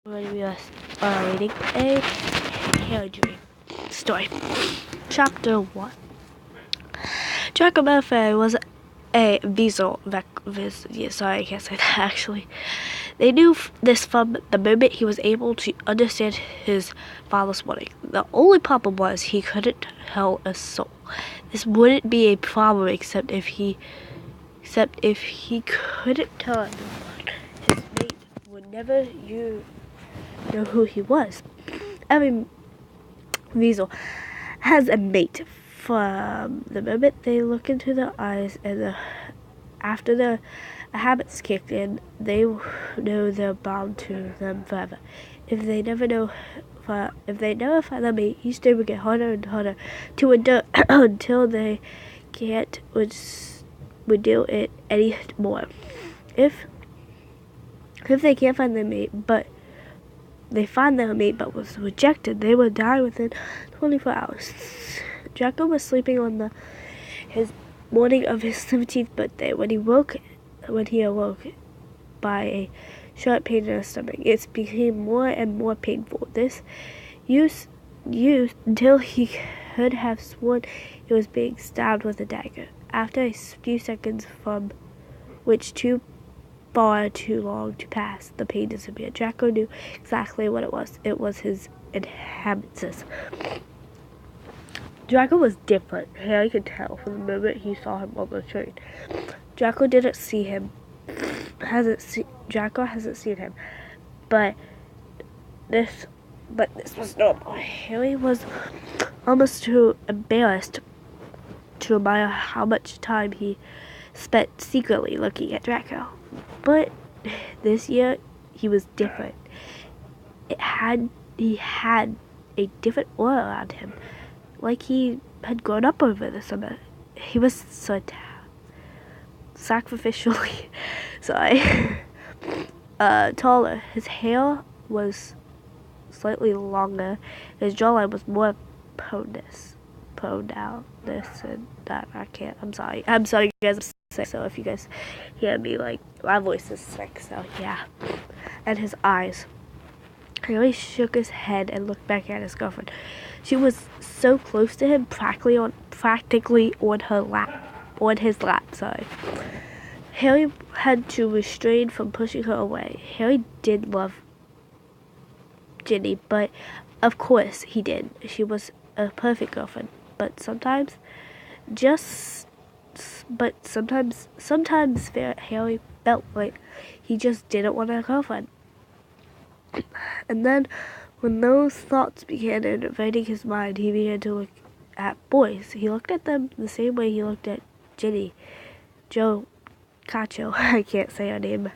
We are reading a Harry Dream story. Chapter 1. Draco Malfoy was a Weasel. Sorry, I can't say that actually. They knew this from the moment he was able to understand his father's warning. The only problem was he couldn't tell a soul. This wouldn't be a problem except if he couldn't tell anyone. His mate would never know who he was. Every Weasel has a mate from the moment they look into their eyes, and after the habits kicked in, they know they're bound to them forever. If they never find their mate, each day will get harder and harder to endure until they can't do it anymore. If they can't find their mate, but they find their mate but was rejected, they will die within 24 hours. Draco was sleeping on his morning of his 17th birthday when he awoke by a sharp pain in his stomach. It became more and more painful. This used until he could have sworn he was being stabbed with a dagger. After a few seconds, from which too long to pass, the pain disappeared. Draco knew exactly what it was. It was his inhabitants. Draco was different. Harry could tell from the moment he saw him on the train. Draco didn't see him. Draco hasn't seen him, but this was normal. Harry was almost too embarrassed to admire how much time he spent secretly looking at Draco. But this year, he was different. He had a different aura around him, like he had grown up over the summer. He was so sacrificially, taller. His hair was slightly longer. His jawline was more pronounced and that. I'm sorry guys, I'm sick, so if you guys hear me, like, my voice is sick, so yeah. And his eyes. He always shook his head and looked back at his girlfriend. She was so close to him, practically on his lap. Harry had to restrain from pushing her away. Harry did love Ginny, but of course he did. She was a perfect girlfriend. But sometimes Harry felt like he just didn't want a girlfriend. And then, when those thoughts began invading his mind, he began to look at boys. He looked at them the same way he looked at Ginny, Joe Cacho, I can't say her name,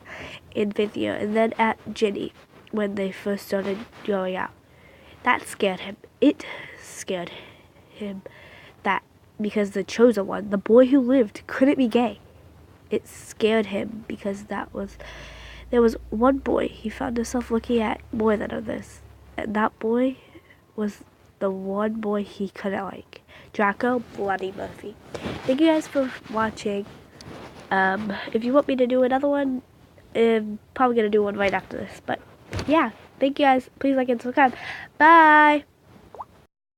in 5th year, and then at Ginny when they first started growing out. That scared him. It scared him because the chosen one, the boy who lived, couldn't be gay. It scared him because there was one boy he found himself looking at more than others, and that boy was the one boy he couldn't like. Draco Bloody Murphy. Thank you guys for watching. If you want me to do another one, I'm probably gonna do one right after this. But yeah, thank you guys. Please like and subscribe. Bye.